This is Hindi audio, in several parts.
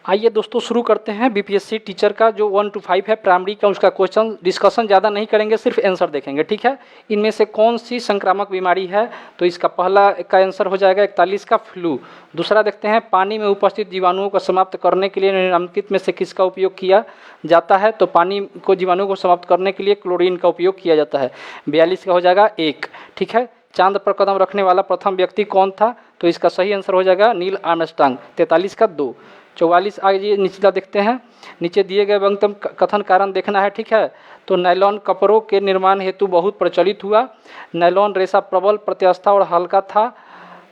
आइए दोस्तों शुरू करते हैं बीपीएससी टीचर का जो 1 to 5 है प्राइमरी का, उसका क्वेश्चन डिस्कशन ज़्यादा नहीं करेंगे, सिर्फ आंसर देखेंगे। ठीक है, इनमें से कौन सी संक्रामक बीमारी है? तो इसका पहला का आंसर हो जाएगा 41 का फ्लू। दूसरा देखते हैं, पानी में उपस्थित जीवाणुओं को समाप्त करने के लिए निम्नलिखित में से किसका उपयोग किया जाता है? तो पानी को जीवाणुओं को समाप्त करने के लिए क्लोरीन का उपयोग किया जाता है। 42 का हो जाएगा 1। ठीक है, चांद पर कदम रखने वाला प्रथम व्यक्ति कौन था? तो इसका सही आंसर हो जाएगा नील आर्मस्ट्रांग। 43 का 2। 44 आगे निचला देखते हैं, नीचे दिए गए व्यंग्यतम कथन कारण देखना है। ठीक है, तो नायलॉन कपड़ों के निर्माण हेतु बहुत प्रचलित हुआ। नायलॉन रेशा प्रबल, प्रत्यास्था और हल्का था,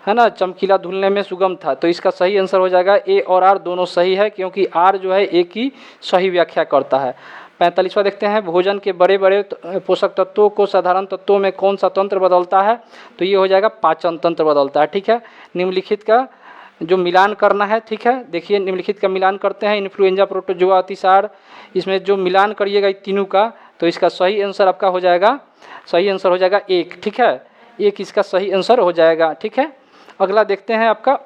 है ना, चमकीला, धुलने में सुगम था। तो इसका सही आंसर हो जाएगा ए और आर दोनों सही है, क्योंकि आर जो है ए की सही व्याख्या करता है। 45वां देखते हैं, भोजन के बड़े बड़े पोषक तत्वों को साधारण तत्वों में कौन सा तंत्र बदलता है? तो ये हो जाएगा पाचन तंत्र बदलता है। ठीक है, निम्नलिखित का जो मिलान करना है। ठीक है, देखिए निम्नलिखित का मिलान करते हैं, इन्फ्लुएंजा, प्रोटोजोआ, अतिसार, इसमें जो मिलान करिएगा तीनों का, तो इसका सही आंसर आपका हो जाएगा, सही आंसर हो जाएगा 1। ठीक है, 1 इसका सही आंसर हो जाएगा। ठीक है, अगला देखते हैं आपका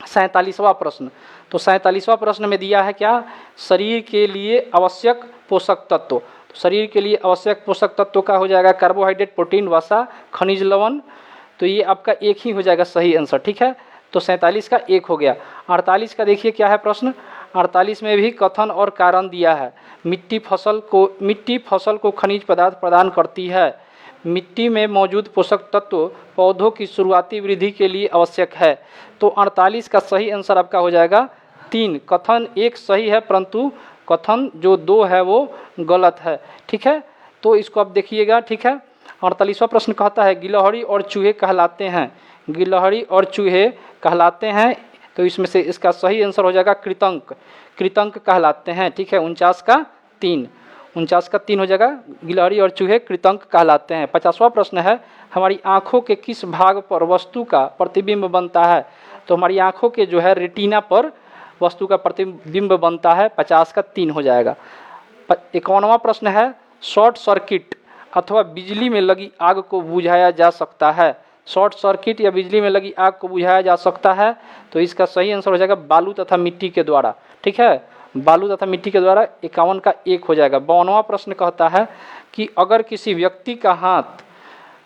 47वां प्रश्न। तो 47वां प्रश्न में दिया है क्या? शरीर के लिए आवश्यक पोषक तत्व। तो शरीर के लिए आवश्यक पोषक तत्व का हो जाएगा कार्बोहाइड्रेट, प्रोटीन, वसा, खनिज लवण। तो ये आपका 1 ही हो जाएगा सही आंसर। ठीक है, तो 47 का 1 हो गया। 48 का देखिए क्या है प्रश्न। 48 में भी कथन और कारण दिया है। मिट्टी फसल को खनिज पदार्थ प्रदान करती है। मिट्टी में मौजूद पोषक तत्व पौधों की शुरुआती वृद्धि के लिए आवश्यक है। तो 48 का सही आंसर आपका हो जाएगा 3। कथन 1 सही है, परंतु कथन जो 2 है वो गलत है। ठीक है, तो इसको आप देखिएगा। ठीक है, 48वां प्रश्न कहता है, गिलहरी और चूहे कहलाते हैं, गिलहरी और चूहे कहलाते हैं। तो इसमें से इसका सही आंसर हो जाएगा कृतंक, कृतंक कहलाते हैं। ठीक है, 49 का 3, 49 का 3 हो जाएगा, गिलहरी और चूहे कृतंक कहलाते हैं। 50वां प्रश्न है, हमारी आँखों के किस भाग पर वस्तु का प्रतिबिंब बनता है? तो हमारी आँखों के जो है रेटिना पर वस्तु का प्रतिबिंब बनता है। 50 का 3 हो जाएगा। 51वां प्रश्न है, शॉर्ट सर्किट अथवा बिजली में लगी आग को बुझाया जा सकता है। शॉर्ट सर्किट या बिजली में लगी आग को बुझाया जा सकता है। तो इसका सही आंसर हो जाएगा बालू तथा मिट्टी के द्वारा। ठीक है, बालू तथा मिट्टी के द्वारा। 51 का 1 हो जाएगा। 52वां प्रश्न कहता है कि अगर किसी व्यक्ति का हाथ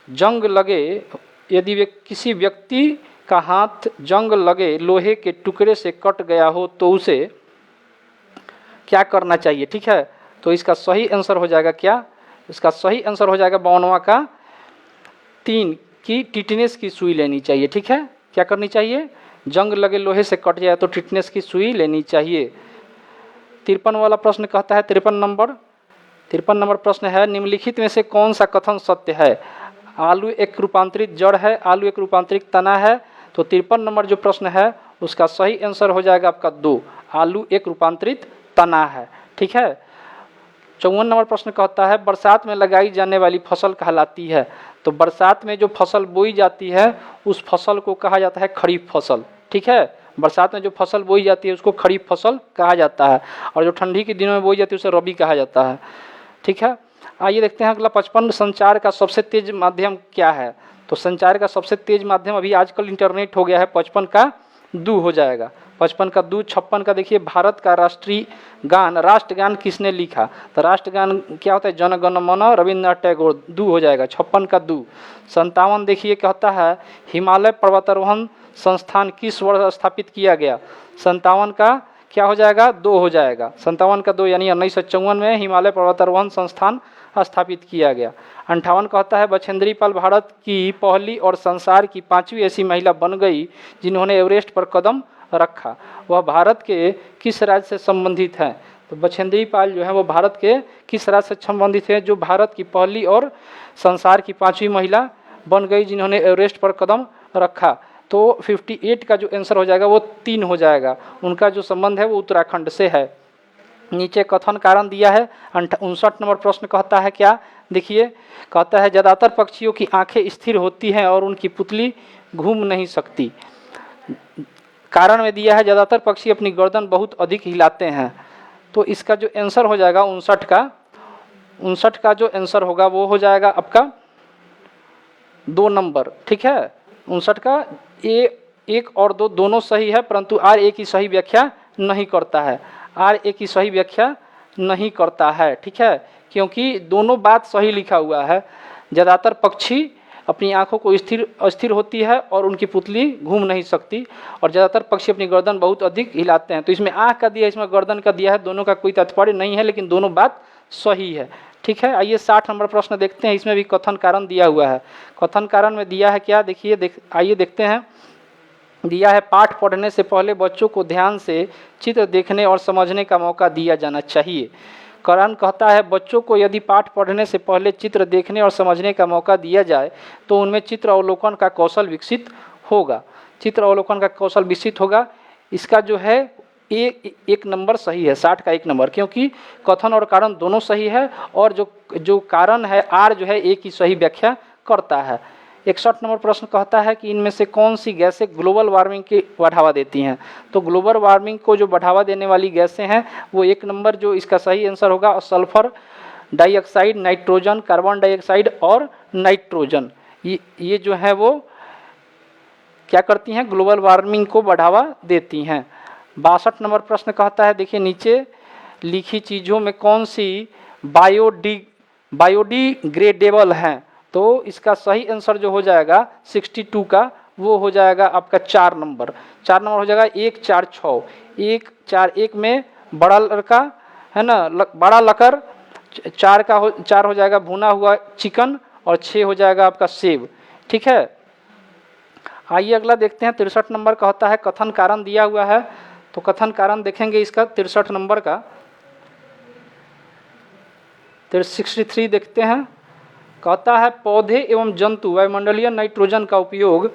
जंग लगे, यदि किसी व्यक्ति का हाथ जंग लगे लोहे के टुकड़े से कट गया हो तो उसे क्या करना चाहिए? ठीक है, तो इसका सही आंसर हो जाएगा क्या? इसका सही आंसर हो जाएगा 52वां का 3 कि टिटनेस की सुई लेनी चाहिए। ठीक है, क्या करनी चाहिए? जंग लगे लोहे से कट जाए तो टिटनेस की सुई लेनी चाहिए। 53 वाला प्रश्न कहता है, 53 नंबर प्रश्न है, निम्नलिखित में से कौन सा कथन सत्य है? आलू एक रूपांतरित जड़ है, आलू एक रूपांतरित तना है। तो 53 नंबर जो प्रश्न है उसका सही आंसर हो जाएगा आपका 2, आलू एक रूपांतरित तना है। ठीक है, 54 नंबर प्रश्न कहता है, बरसात में लगाई जाने वाली फसल कहलाती है। तो बरसात में जो फसल बोई जाती है उस फसल को कहा जाता है खरीफ फसल। ठीक है, बरसात में जो फसल बोई जाती है उसको खरीफ फसल कहा जाता है, और जो ठंडी के दिनों में बोई जाती है उसे रबी कहा जाता है। ठीक है, आइए देखते हैं अगला 55, संचार का सबसे तेज माध्यम क्या है? तो संचार का सबसे तेज माध्यम अभी आजकल इंटरनेट हो गया है। 55 का 2 हो जाएगा। 55 का 2। 56 का देखिए, भारत का राष्ट्रीय गान, राष्ट्रगान किसने लिखा? तो राष्ट्रगान क्या होता है? जन गण मन, रविन्द्रनाथ टैगोर। 2 हो जाएगा, 56 का 2। 57 देखिए कहता है, हिमालय पर्वतारोहण संस्थान किस वर्ष स्थापित किया गया? 57 का क्या हो जाएगा? 2 हो जाएगा। 57 का 2 यानी 1954 में हिमालय पर्वतारोहण संस्थान स्थापित किया गया। 58 कहता है, बछेंद्री पाल भारत की पहली और संसार की 5वीं ऐसी महिला बन गई जिन्होंने एवरेस्ट पर कदम रखा। वह भारत के किस राज्य से संबंधित है? तो बछेंद्री पाल जो है वो भारत के किस राज्य से संबंधित है? जो भारत की पहली और संसार की 5वीं महिला बन गई जिन्होंने एवरेस्ट पर कदम रखा। तो 58 का जो आंसर हो जाएगा वो 3 हो जाएगा। उनका जो संबंध है वो उत्तराखंड से है। नीचे कथन कारण दिया है। 59 नंबर प्रश्न कहता है क्या? देखिए, कहता है, ज़्यादातर पक्षियों की आंखें स्थिर होती हैं और उनकी पुतली घूम नहीं सकती। कारण में दिया है, ज़्यादातर पक्षी अपनी गर्दन बहुत अधिक हिलाते हैं। तो इसका जो आंसर हो जाएगा 59 का जो आंसर होगा वो हो जाएगा आपका 2 नंबर। ठीक है, 59 का 1 और 2 दोनों सही है, परंतु आर ए की सही व्याख्या नहीं करता है। आर ए की सही व्याख्या नहीं करता है, ठीक है, क्योंकि दोनों बात सही लिखा हुआ है। ज़्यादातर पक्षी अपनी आँखों को अस्थिर होती है और उनकी पुतली घूम नहीं सकती, और ज़्यादातर पक्षी अपनी गर्दन बहुत अधिक हिलाते हैं। तो इसमें आँख का दिया है, इसमें गर्दन का दिया है, दोनों का कोई तात्पर्य नहीं है, लेकिन दोनों बात सही है, ठीक है। आइए 60 नंबर प्रश्न देखते हैं। इसमें भी कथन कारण दिया हुआ है। कथन कारण में दिया है क्या, देखिए आइए देखते हैं। दिया है पाठ पढ़ने से पहले बच्चों को ध्यान से चित्र देखने और समझने का मौका दिया जाना चाहिए। कारण कहता है बच्चों को यदि पाठ पढ़ने से पहले चित्र देखने और समझने का मौका दिया जाए तो उनमें चित्र अवलोकन का कौशल विकसित होगा। चित्र अवलोकन का कौशल विकसित होगा। इसका जो है एक नंबर सही है, 60 का 1 नंबर, क्योंकि कथन और कारण दोनों सही है, और जो कारण है आर जो है ए की सही व्याख्या करता है। 61 नंबर प्रश्न कहता है कि इनमें से कौन सी गैसें ग्लोबल वार्मिंग की बढ़ावा देती हैं। तो ग्लोबल वार्मिंग को जो बढ़ावा देने वाली गैसें हैं वो 1 नंबर जो इसका सही आंसर होगा, sulphur dioxide, nitrogen, carbon dioxide और नाइट्रोजन, ये जो है वो क्या करती हैं, ग्लोबल वार्मिंग को बढ़ावा देती हैं। 62 नंबर प्रश्न कहता है, देखिए नीचे लिखी चीज़ों में कौन सी बायोडिग्रेडेबल हैं। तो इसका सही आंसर जो हो जाएगा 62 का, वो हो जाएगा आपका 4 नंबर। 4 नंबर हो जाएगा 1 4 6। 1 4 1 में बड़ा लड़का है ना, बड़ा लकर, 4 हो जाएगा भुना हुआ चिकन, और 6 हो जाएगा आपका सेब, ठीक है। आइए अगला देखते हैं। 63 नंबर कहता है कथन कारण दिया हुआ है। तो कथन कारण देखेंगे इसका 63 नंबर का। 63 देखते हैं। कहता है पौधे एवं जंतु वायुमंडलीय नाइट्रोजन का उपयोग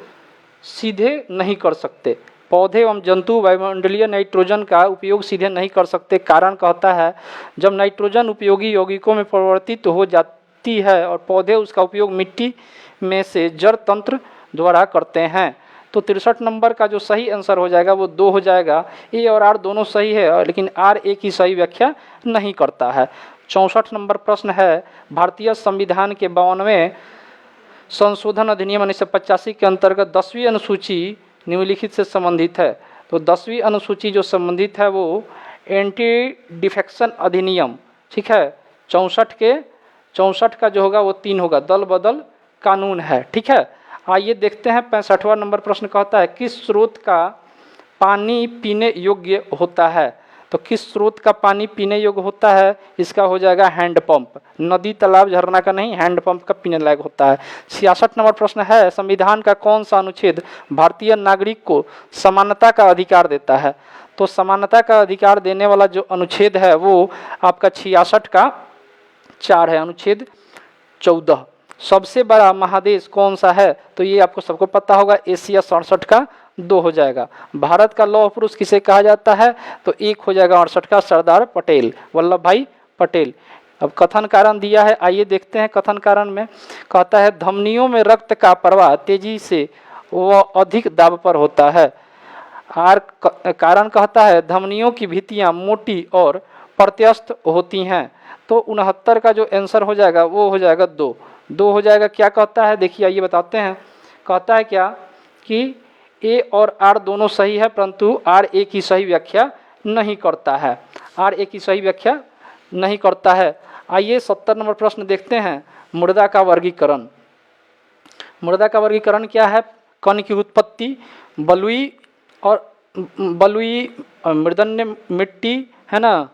सीधे नहीं कर सकते। पौधे एवं जंतु वायुमंडलीय नाइट्रोजन का उपयोग सीधे नहीं कर सकते। कारण कहता है जब नाइट्रोजन उपयोगी यौगिकों में परिवर्तित हो जाती है और पौधे उसका उपयोग मिट्टी में से जड़ तंत्र द्वारा करते हैं। तो 63 नंबर का जो सही आंसर हो जाएगा वो 2 हो जाएगा। ए और आर दोनों सही है, लेकिन आर ए की सही व्याख्या नहीं करता है। 64 नंबर प्रश्न है भारतीय संविधान के 52वें संशोधन अधिनियम 1985 के अंतर्गत 10वीं अनुसूची निम्नलिखित से संबंधित है। तो 10वीं अनुसूची जो संबंधित है वो एंटी डिफेक्शन अधिनियम, ठीक है। 64 का जो होगा वो 3 होगा, दल बदल कानून है, ठीक है। आइए देखते हैं 65वां नंबर प्रश्न कहता है किस स्रोत का पानी पीने योग्य होता है। तो किस स्रोत का पानी पीने योग्य होता है, इसका हो जाएगा हैंडपंप। नदी तालाब झरना का नहीं, हैंडपंप का पीने लायक होता है। 66 नंबर प्रश्न है संविधान का कौन सा अनुच्छेद भारतीय नागरिक को समानता का अधिकार देता है। तो समानता का अधिकार देने वाला जो अनुच्छेद है वो आपका 66 का 4 है, अनुच्छेद 14। सबसे बड़ा महादेश कौन सा है, तो ये आपको सबको पता होगा, एशिया 67 का 2 हो जाएगा। भारत का लौह पुरुष किसे कहा जाता है, तो 1 हो जाएगा 68 का, सरदार पटेल, वल्लभ भाई पटेल। अब कथन कारण दिया है, आइए देखते हैं। कथन कारण में कहता है धमनियों में रक्त का प्रवाह तेजी से व अधिक दाब पर होता है। आर कारण कहता है धमनियों की भित्तियाँ मोटी और प्रत्यस्त होती हैं। तो 69 का जो आंसर हो जाएगा वो हो जाएगा 2 हो जाएगा। क्या कहता है, देखिए आइए बताते हैं। कहता है क्या कि ए और आर दोनों सही है, परंतु आर ए की सही व्याख्या नहीं करता है। आर ए की सही व्याख्या नहीं करता है। आइए 70 नंबर प्रश्न देखते हैं। मृदा का वर्गीकरण। मृदा का वर्गीकरण क्या है, कण की उत्पत्ति, बलुई मृदन्य मिट्टी, है ना।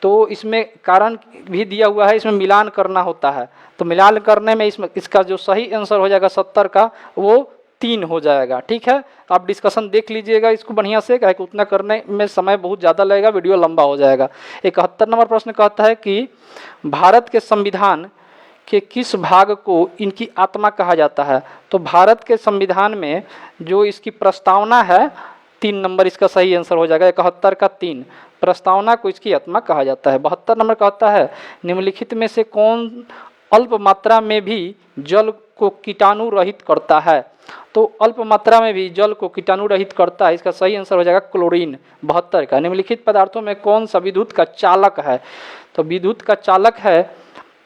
तो इसमें कारण भी दिया हुआ है, इसमें मिलान करना होता है। तो मिलान करने में इसका जो सही आंसर हो जाएगा 70 का, वो 3 हो जाएगा, ठीक है। आप डिस्कशन देख लीजिएगा इसको बढ़िया से, क्या उतना करने में समय बहुत ज़्यादा लगेगा, वीडियो लंबा हो जाएगा। 71 नंबर प्रश्न कहता है कि भारत के संविधान के किस भाग को इनकी आत्मा कहा जाता है। तो भारत के संविधान में जो इसकी प्रस्तावना है, 3 नंबर इसका सही आंसर हो जाएगा। 71 का 3, प्रस्तावना को इसकी आत्मा कहा जाता है। 72 नंबर कहता है निम्नलिखित में से कौन अल्प मात्रा में भी जल को कीटाणु रहित करता है। तो अल्प मात्रा में भी जल को कीटाणु रहित करता है, इसका सही आंसर हो जाएगा क्लोरीन। 72 का निम्नलिखित पदार्थों में कौन सा विद्युत का चालक है। तो विद्युत का चालक है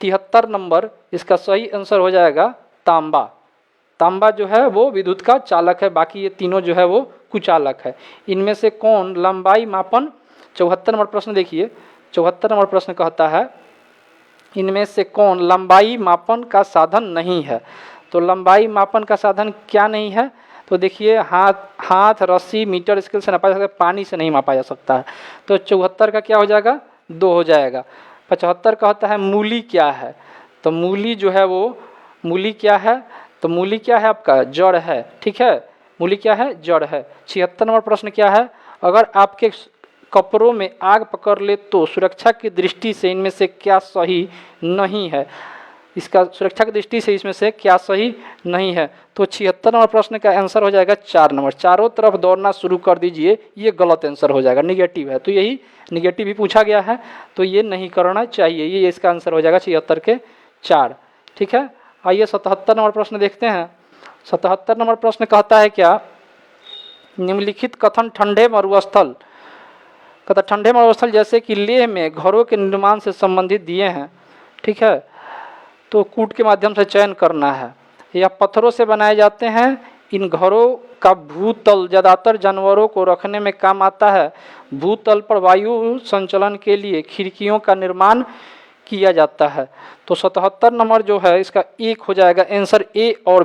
73 नंबर, इसका सही आंसर हो जाएगा तांबा। तांबा जो है वो विद्युत का चालक है, बाकी ये तीनों जो है वो कुचालक है। इनमें से कौन लंबाई मापन, 74 नंबर प्रश्न देखिए, 74 नंबर प्रश्न कहता है इनमें से कौन लंबाई मापन का साधन नहीं है। तो लंबाई मापन का साधन क्या नहीं है, तो देखिए हाथ रस्सी मीटर स्केल से नापा जा सकता है, पानी से नहीं मापा जा सकता है। तो 74 का क्या हो जाएगा, 2 हो जाएगा। 75 कहता है मूली क्या है, तो मूली जो है वो मूली क्या है, तो मूली क्या है आपका जड़ है, ठीक है, मूली क्या है जड़ है। 76 नंबर प्रश्न क्या है, अगर आपके कपड़ों में आग पकड़ ले तो सुरक्षा की दृष्टि से इनमें से क्या सही नहीं है। इसका सुरक्षा की दृष्टि से इसमें से क्या सही नहीं है। तो 76 नंबर प्रश्न का आंसर हो जाएगा 4 नंबर, चारों तरफ दौड़ना शुरू कर दीजिए, ये गलत आंसर हो जाएगा, निगेटिव है। तो यही निगेटिव ही पूछा गया है, तो ये नहीं करना चाहिए, ये इसका आंसर हो जाएगा 76 के 4, ठीक है। आइए 77 नंबर प्रश्न देखते हैं। 77 नंबर प्रश्न कहता है क्या, निम्नलिखित कथन ठंडे मरुस्थल, कहता ठंडे मरुस्थल जैसे कि लेह में घरों के निर्माण से संबंधित दिए हैं, ठीक है, तो कूट के माध्यम से चयन करना है, या पत्थरों से बनाए जाते हैं। इन घरों का भूतल ज़्यादातर जानवरों को रखने में काम आता है। भूतल पर वायु संचलन के लिए खिड़कियों का निर्माण किया जाता है। तो 77 नंबर जो है इसका 1 हो जाएगा आंसर, ए और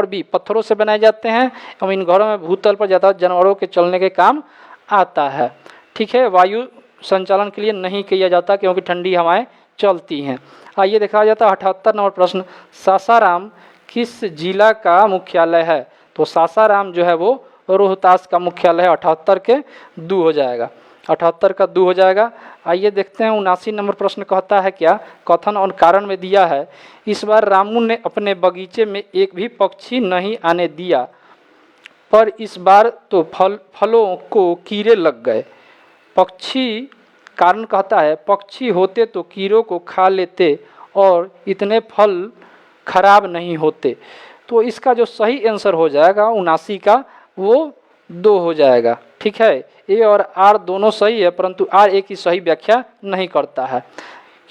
बी पत्थरों से बनाए जाते हैं और इन घरों में भूतल पर ज़्यादा जानवरों के चलने के काम आता है, ठीक है। वायु संचालन के लिए नहीं किया जाता क्योंकि ठंडी हवाएं चलती हैं। आइए देखा जाता है 78 नंबर प्रश्न, सासाराम किस जिला का मुख्यालय है। तो सासाराम जो है वो रोहतास का मुख्यालय है। 78 के 2 हो जाएगा, 78 का 2 हो जाएगा। आइए देखते हैं 79 नंबर प्रश्न कहता है क्या, कथन और कारण में दिया है, इस बार रामू ने अपने बगीचे में एक भी पक्षी नहीं आने दिया, पर इस बार तो फलों को कीड़े लग गए। पक्षी, कारण कहता है पक्षी होते तो कीड़ों को खा लेते और इतने फल खराब नहीं होते। तो इसका जो सही आंसर हो जाएगा 79 का वो 2 हो जाएगा, ठीक है। ए और आर दोनों सही है, परंतु आर ए की सही व्याख्या नहीं करता है।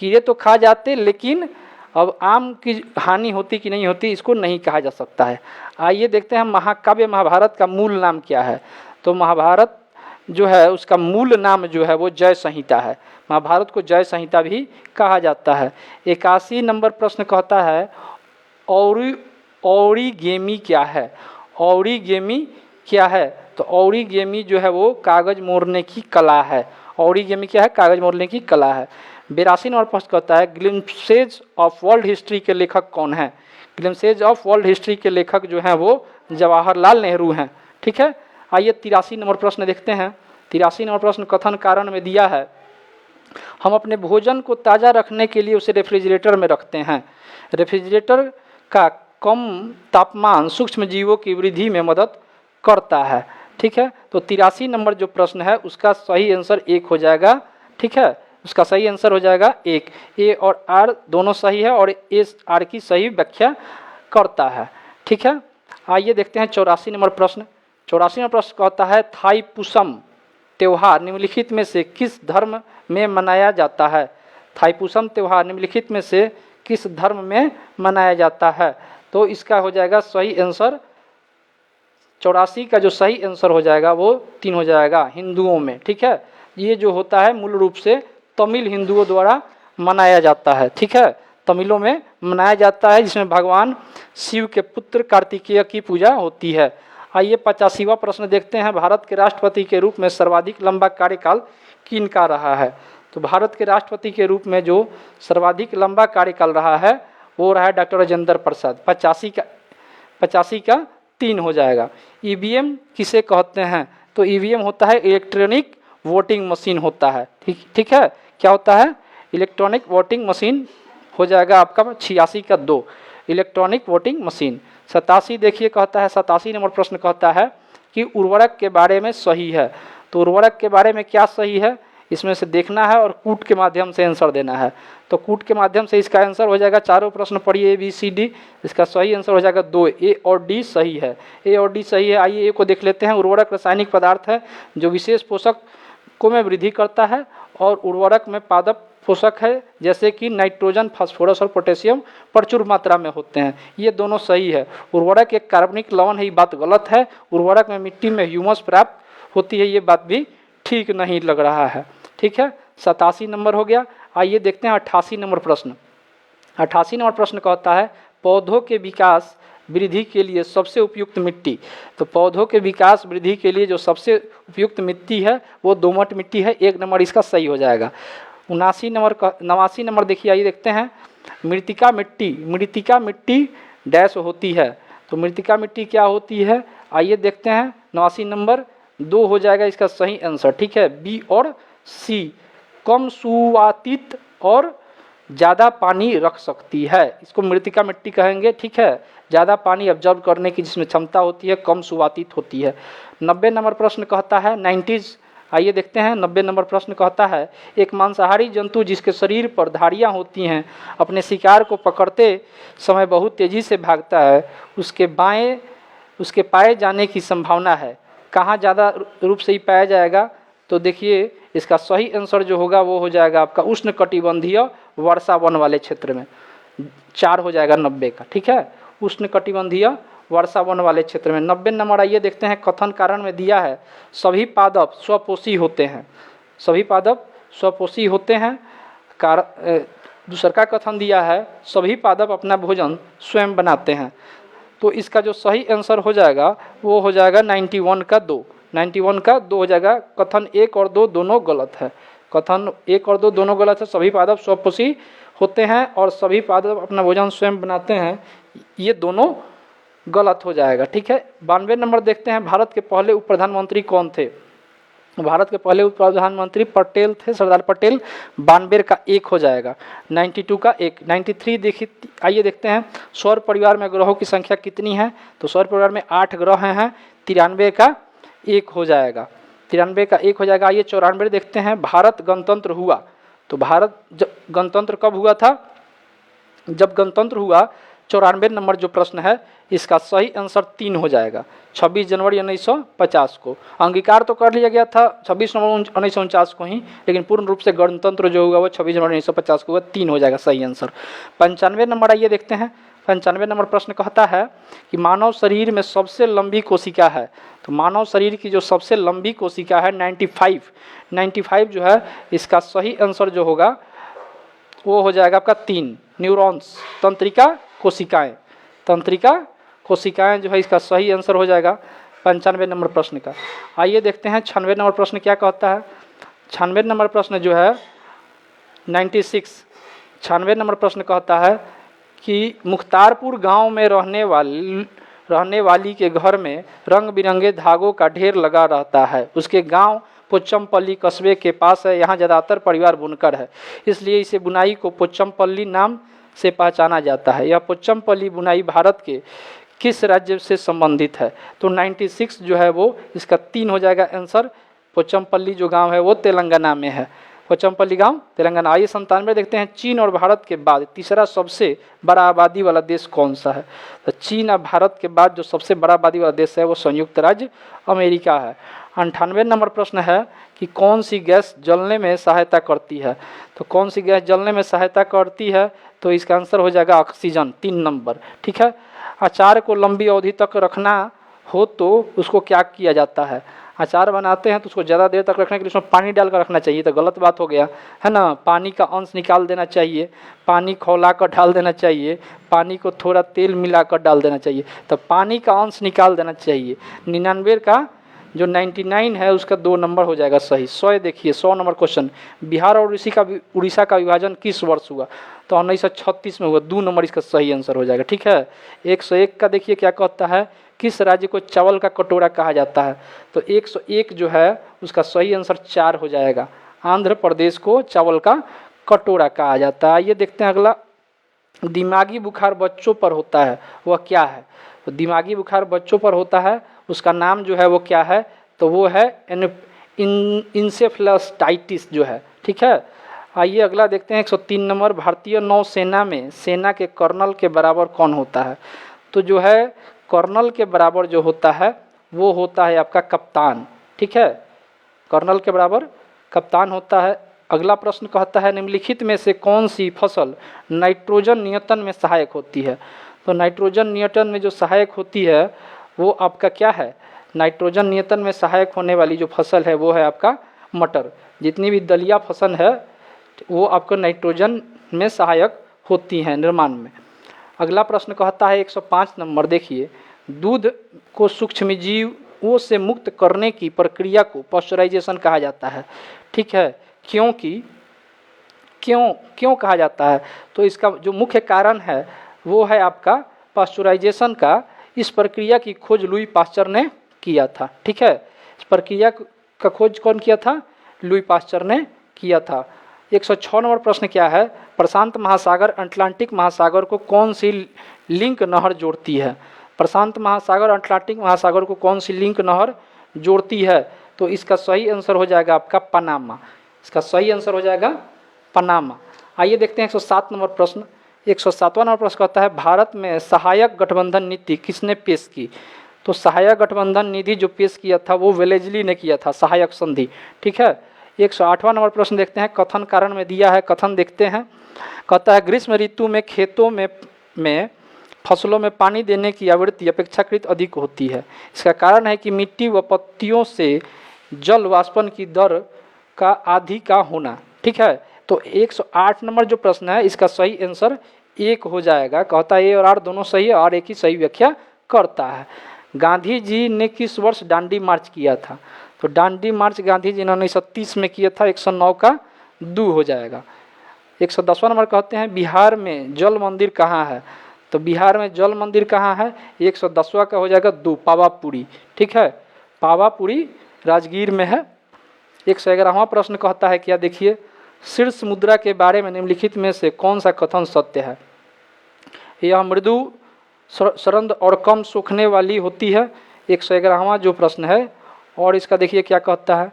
कीड़े तो खा जाते, लेकिन अब आम की हानि होती कि नहीं होती इसको नहीं कहा जा सकता है। आइए देखते हैं महाकाव्य महाभारत का मूल नाम क्या है। तो महाभारत जो है उसका मूल नाम जो है वो जय संहिता है। महाभारत को जय संहिता भी कहा जाता है। 81 नंबर प्रश्न कहता है ओरिगेमी क्या है। ओरिगेमी क्या है, तो ओरिगेमी जो है वो कागज मोड़ने की कला है। ओरिगेमी क्या है, कागज मोड़ने की कला है। 82 नंबर प्रश्न कहता है ग्लिम्पसेज ऑफ वर्ल्ड हिस्ट्री के लेखक कौन है। ग्लिम्पसेज ऑफ वर्ल्ड हिस्ट्री के लेखक जो हैं वो जवाहरलाल नेहरू हैं, ठीक है। आइए 83 नंबर प्रश्न देखते हैं। 83 नंबर प्रश्न कथन कारण में दिया है, हम अपने भोजन को ताज़ा रखने के लिए उसे रेफ्रिजरेटर में रखते हैं। रेफ्रिजरेटर का कम तापमान सूक्ष्म जीवों की वृद्धि में मदद करता है, ठीक है। तो 83 नंबर जो प्रश्न है उसका सही आंसर 1 हो जाएगा, ठीक है। उसका सही आंसर हो जाएगा 1। ए और आर दोनों सही है और ए आर की सही व्याख्या करता है, ठीक है। आइए देखते हैं 84 नंबर प्रश्न। 84 नंबर प्रश्न कहता है थाईपुसम त्यौहार निम्नलिखित में से किस धर्म में मनाया जाता है। थाईपुसम त्यौहार निम्नलिखित में से किस धर्म में मनाया जाता है। तो इसका हो जाएगा सही आंसर 84 का जो सही आंसर हो जाएगा वो 3 हो जाएगा, हिंदुओं में, ठीक है। ये जो होता है मूल रूप से तमिल हिंदुओं द्वारा मनाया जाता है, ठीक है। तमिलों में मनाया जाता है जिसमें भगवान शिव के पुत्र कार्तिकेय की पूजा होती है। आइए 85वां प्रश्न देखते हैं। भारत के राष्ट्रपति के रूप में सर्वाधिक लंबा कार्यकाल किनका रहा है। तो भारत के राष्ट्रपति के रूप में जो सर्वाधिक लंबा कार्यकाल रहा है वो रहा है डॉक्टर राजेंद्र प्रसाद। 85 का 3 हो जाएगा। ईवीएम किसे कहते हैं। तो ईवीएम होता है इलेक्ट्रॉनिक वोटिंग मशीन होता है, ठीक है। क्या होता है, इलेक्ट्रॉनिक वोटिंग मशीन हो जाएगा आपका 86 का 2 इलेक्ट्रॉनिक वोटिंग मशीन। 87 देखिए कहता है 87 नंबर प्रश्न कहता है कि उर्वरक के बारे में सही है। तो उर्वरक के बारे में क्या सही है इसमें से देखना है और कूट के माध्यम से आंसर देना है। तो कूट के माध्यम से इसका आंसर हो जाएगा, चारों प्रश्न पढ़िए ए बी सी डी, इसका सही आंसर हो जाएगा 2। ए और डी सही है, ए और डी सही है। आइए ए को देख लेते हैं। उर्वरक रासायनिक पदार्थ है जो विशेष पोषक को में वृद्धि करता है और उर्वरक में पादप पोषक है, जैसे कि नाइट्रोजन, फास्फोरस और पोटेशियम प्रचुर मात्रा में होते हैं। ये दोनों सही है। उर्वरक एक कार्बनिक लवण है, ये बात गलत है। उर्वरक में मिट्टी में ह्यूमस प्राप्त होती है, ये बात भी ठीक नहीं लग रहा है। ठीक है, 87 नंबर हो गया। आइए देखते हैं 88 नंबर प्रश्न। 88 नंबर प्रश्न कहता है पौधों के विकास वृद्धि के लिए सबसे उपयुक्त मिट्टी। तो पौधों के विकास वृद्धि के लिए जो सबसे उपयुक्त मिट्टी है वो दोमट मिट्टी है। 1 नंबर इसका सही हो जाएगा। 89 नंबर देखिए, आइए देखते हैं मृतिका मिट्टी डैश होती है। तो मृतिका मिट्टी क्या होती है, आइए देखते हैं। 89 नंबर 2 हो जाएगा इसका सही आंसर। ठीक है, बी और सी। कम सुवातित और ज़्यादा पानी रख सकती है, इसको मृतिका मिट्टी कहेंगे। ठीक है, ज़्यादा पानी ऑब्जर्व करने की जिसमें क्षमता होती है, कम सुवातित होती है। 90 नंबर प्रश्न कहता है 90s। आइए देखते हैं 90 नंबर प्रश्न कहता है एक मांसाहारी जंतु जिसके शरीर पर धारियां होती हैं अपने शिकार को पकड़ते समय बहुत तेज़ी से भागता है, उसके पाए जाने की संभावना है। कहाँ ज़्यादा रूप से ही पाया जाएगा, तो देखिए इसका सही आंसर जो होगा वो हो जाएगा आपका उष्णकटिबंधीय वर्षा वन वाले क्षेत्र में। 4 हो जाएगा 90 का। ठीक है, उष्णकटिबंधीय वर्षा वन वाले क्षेत्र में। 90 नंबर आइए देखते हैं कथन कारण में दिया है सभी पादप स्वपोषी होते हैं। सभी पादप स्वपोषी होते हैं। दूसरा का कथन दिया है सभी पादप अपना भोजन स्वयं बनाते हैं। तो इसका जो सही आंसर हो जाएगा वो हो जाएगा 91 का 2। 91 का 2 हो जाएगा। कथन 1 और 2 दोनों गलत है। कथन 1 और 2 दोनों गलत है। सभी पादप स्वपोषी होते हैं और सभी पादप अपना भोजन स्वयं बनाते हैं, ये दोनों गलत हो जाएगा। ठीक है, 92 नंबर देखते हैं भारत के पहले उप प्रधानमंत्री कौन थे। भारत के पहले उप प्रधानमंत्री पटेल थे, सरदार पटेल। 92 का 1 हो जाएगा। 92 का 1। 93 देखिए, आइए देखते हैं सौर परिवार में ग्रहों की संख्या कितनी है। तो सौर परिवार में 8 ग्रह हैं। 93 का 1 हो जाएगा। 93 का 1 हो जाएगा। आइए 94 देखते हैं भारत गणतंत्र हुआ। तो भारत गणतंत्र कब हुआ था, जब गणतंत्र हुआ। 94 नंबर जो प्रश्न है इसका सही आंसर 3 हो जाएगा। 26 जनवरी 1950 को अंगीकार तो कर लिया गया था 26 नवंबर 1949 को ही, लेकिन पूर्ण रूप से गणतंत्र जो हुआ वो 26 जनवरी 1950 को हुआ। 3 हो जाएगा सही आंसर। 95 नंबर आइए देखते हैं। 95 नंबर प्रश्न कहता है कि मानव शरीर में सबसे लंबी कोशिका है। तो मानव शरीर की जो सबसे लंबी कोशिका है 95 जो है, इसका सही आंसर जो होगा वो हो जाएगा आपका 3 न्यूरॉन्स, तंत्रिका कोशिकाएं जो है इसका सही आंसर हो जाएगा 95 नंबर प्रश्न का। आइए देखते हैं 96 नंबर प्रश्न क्या कहता है। 96 नंबर प्रश्न जो है 96 नंबर प्रश्न कहता है कि मुख्तारपुर गांव में रहने वाली के घर में रंग बिरंगे धागों का ढेर लगा रहता है। उसके गांव पोचमपल्ली कस्बे के पास है। यहाँ ज़्यादातर परिवार बुनकर है, इसलिए इसे बुनाई को पोचमपल्ली नाम से पहचाना जाता है। यह पोचमपल्ली बुनाई भारत के किस राज्य से संबंधित है। तो 96 जो है वो इसका 3 हो जाएगा आंसर। पोचमपल्ली जो गांव है वो तेलंगाना में है। पोचमपल्ली गांव तेलंगाना। आइए 97 देखते हैं चीन और भारत के बाद तीसरा सबसे बड़ा आबादी वाला देश कौन सा है। तो चीन और भारत के बाद जो सबसे बड़ा आबादी वाला देश है वो संयुक्त राज्य अमेरिका है। 98 नंबर प्रश्न है कि कौन सी गैस जलने में सहायता करती है। तो कौन सी गैस जलने में सहायता करती है, तो इसका आंसर हो जाएगा ऑक्सीजन। 3 नंबर। ठीक है, अचार को लंबी अवधि तक रखना हो तो उसको क्या किया जाता है। अचार बनाते हैं तो उसको ज़्यादा देर तक रखने के लिए उसमें पानी डालकर रखना चाहिए, तो गलत बात हो गया है ना। पानी का अंश निकाल देना चाहिए, पानी खौला कर डाल देना चाहिए, पानी को थोड़ा तेल मिलाकर डाल देना चाहिए, तो पानी का अंश निकाल देना चाहिए। 99 का जो 99 है उसका 2 नंबर हो जाएगा सही। 100 देखिए, 100 नंबर क्वेश्चन बिहार और उड़ीसा का विभाजन किस वर्ष हुआ। तो 1936 में हुआ। 2 नंबर इसका सही आंसर हो जाएगा। ठीक है, 101 का देखिए क्या कहता है किस राज्य को चावल का कटोरा कहा जाता है। तो 101 जो है उसका सही आंसर 4 हो जाएगा। आंध्र प्रदेश को चावल का कटोरा कहा जाता है। ये देखते हैं अगला, दिमागी बुखार बच्चों पर होता है वह क्या है। तो दिमागी बुखार बच्चों पर होता है उसका नाम जो है वो क्या है, तो वो है इंसेफ्लाइटिस जो है। ठीक है, आइए अगला देखते हैं 103 नंबर। भारतीय नौसेना में सेना के कर्नल के बराबर कौन होता है। तो जो है कर्नल के बराबर जो होता है वो होता है आपका कप्तान। ठीक है, कर्नल के बराबर कप्तान होता है। अगला प्रश्न कहता है निम्नलिखित में से कौन सी फसल नाइट्रोजन नियंत्रण में सहायक होती है। तो नाइट्रोजन नियंत्रण में जो सहायक होती है वो आपका क्या है, नाइट्रोजन नियंत्रण में सहायक होने वाली जो फसल है वो है आपका मटर। जितनी भी दलिया फसल है वो आपको नाइट्रोजन में सहायक होती हैं निर्माण में। अगला प्रश्न कहता है 105 नंबर, देखिए दूध को सूक्ष्मजीवों से मुक्त करने की प्रक्रिया को पास्चराइजेशन कहा जाता है। ठीक है, क्योंकि क्यों कहा जाता है, तो इसका जो मुख्य कारण है वो है आपका पास्चराइजेशन का। इस प्रक्रिया की खोज लुई पास्चर ने किया था। ठीक है, इस प्रक्रिया का खोज कौन किया था, लुई पास्चर ने किया था। 106 नंबर प्रश्न क्या है, प्रशांत महासागर अटलांटिक महासागर को कौन सी लिंक नहर जोड़ती है। प्रशांत महासागर अटलांटिक महासागर को कौन सी लिंक नहर जोड़ती है, तो इसका सही आंसर हो जाएगा आपका पनामा। इसका सही आंसर हो जाएगा पनामा। आइए देखते हैं 107 नंबर प्रश्न। 107वां नंबर प्रश्न कहता है भारत में सहायक गठबंधन नीति किसने पेश की। तो सहायक गठबंधन निधि जो पेश किया था वो वेलेजली ने किया था, सहायक संधि। ठीक है, 108वां नंबर प्रश्न देखते हैं, कथन कारण में दिया है, कथन देखते हैं। कहता है ग्रीष्म ऋतु में खेतों में फसलों में पानी देने की आवृत्ति अपेक्षाकृत अधिक होती है। इसका कारण है कि मिट्टी व पत्तियों से जल वाष्पन की दर का आधी का होना। ठीक है, तो 108 नंबर जो प्रश्न है इसका सही आंसर 1 हो जाएगा। कहता है ए और आर दोनों सही है और एक ही सही व्याख्या करता है। गांधी जी ने किस वर्ष डांडी मार्च किया था। तो डांडी मार्च गांधी जी ने 1930 में किया था। 109 का 2 हो जाएगा। 110वां नंबर कहते हैं बिहार में जल मंदिर कहाँ है। तो बिहार में जल मंदिर कहाँ है, 110वां का हो जाएगा 2, पावापुरी। ठीक है, पावापुरी राजगीर में है। 111वां प्रश्न कहता है क्या, देखिए शीर्ष मुद्रा के बारे में निम्नलिखित में से कौन सा कथन सत्य है। यह मृदु सरंद और कम सूखने वाली होती है। 111वां जो प्रश्न है, और इसका देखिए क्या कहता है,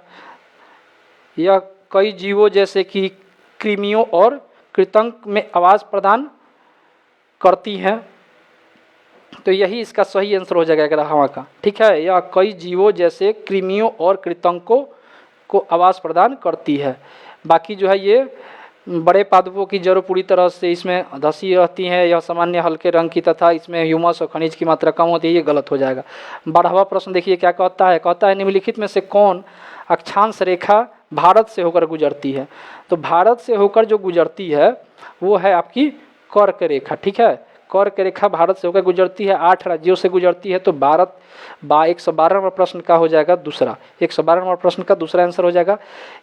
यह कई जीवों जैसे कि कृमियों और कृंतक में आवाज़ प्रदान करती हैं। तो यही इसका सही आंसर हो जाएगा 11वां का। ठीक है, यह कई जीवों जैसे कृमियों और कृंतकों को आवाज़ प्रदान करती है। बाकी जो है ये बड़े पादपों की जड़ पूरी तरह से इसमें धसी रहती हैं, यह सामान्य हल्के रंग की तथा इसमें ह्यूमस और खनिज की मात्रा कम होती है, ये गलत हो जाएगा। 12वां प्रश्न देखिए क्या कहता है, कहता है निम्नलिखित में से कौन अक्षांश रेखा भारत से होकर गुजरती है। तो भारत से होकर जो गुजरती है वो है आपकी कर्क रेखा। ठीक है, कर्क रेखा भारत से होकर गुजरती है, 8 राज्यों से गुजरती है। तो भारत 112 नंबर प्रश्न का हो जाएगा दूसरा, 112 नंबर प्रश्न का दूसरा आंसर हो जाएगा।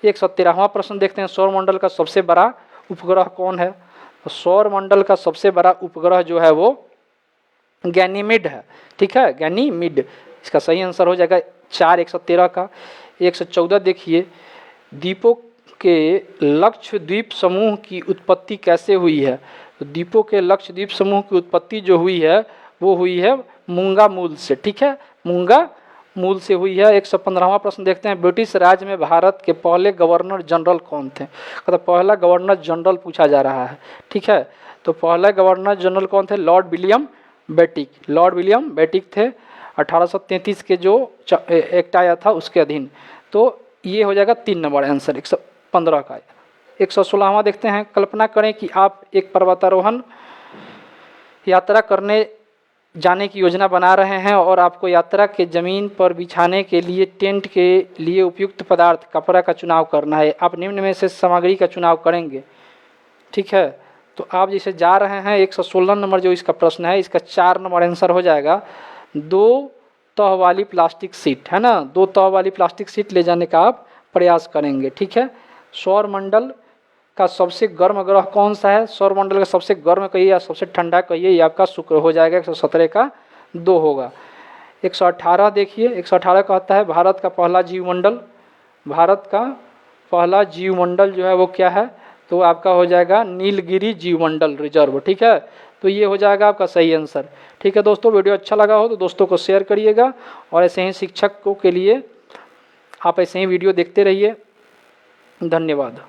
113वां प्रश्न देखते हैं, सौरमंडल का सबसे बड़ा उपग्रह कौन है। तो सौरमंडल का सबसे बड़ा उपग्रह जो है वो गैनीमिड है। ठीक है, गैनीमिड, इसका सही आंसर हो जाएगा 4, 113 का। 114 देखिए, द्वीपों के लक्षद्वीप समूह की उत्पत्ति कैसे हुई है। तो द्वीपों के लक्षद्वीप समूह की उत्पत्ति जो हुई है वो हुई है मूंगा मूल से। ठीक है, मूंगा मूल से हुई है। 115वां प्रश्न देखते हैं, ब्रिटिश राज में भारत के पहले गवर्नर जनरल कौन थे। मतलब पहला गवर्नर जनरल पूछा जा रहा है। ठीक है, तो पहला गवर्नर जनरल कौन थे, लॉर्ड विलियम बेटिक। लॉर्ड विलियम बेटिक थे, 1833 के जो एक्ट आया था उसके अधीन। तो ये हो जाएगा 3 नंबर आंसर 115 का। 116वां देखते हैं, कल्पना करें कि आप एक पर्वतारोहण यात्रा करने जाने की योजना बना रहे हैं और आपको यात्रा के ज़मीन पर बिछाने के लिए टेंट के लिए उपयुक्त पदार्थ कपड़ा का चुनाव करना है। आप निम्न में से सामग्री का चुनाव करेंगे। ठीक है, तो आप जैसे जा रहे हैं, 116 नंबर जो इसका प्रश्न है इसका 4 नंबर आंसर हो जाएगा 2 तह वाली प्लास्टिक सीट, है ना। 2 तह वाली प्लास्टिक सीट ले जाने का आप प्रयास करेंगे। ठीक है, सौरमंडल का सबसे गर्म ग्रह कौन सा है। सौरमंडल का सबसे गर्म कहिए या सबसे ठंडा कहिए, ये आपका शुक्र हो जाएगा। 117 का 2 होगा। 118 देखिए, 118 कहता है भारत का पहला जीवमंडल, भारत का पहला जीवमंडल जो है वो क्या है, तो आपका हो जाएगा नीलगिरी जीवमंडल रिजर्व। ठीक है, तो ये हो जाएगा आपका सही आंसर। ठीक है दोस्तों, वीडियो अच्छा लगा हो तो दोस्तों को शेयर करिएगा और ऐसे ही शिक्षकों के लिए आप ऐसे ही वीडियो देखते रहिए। धन्यवाद।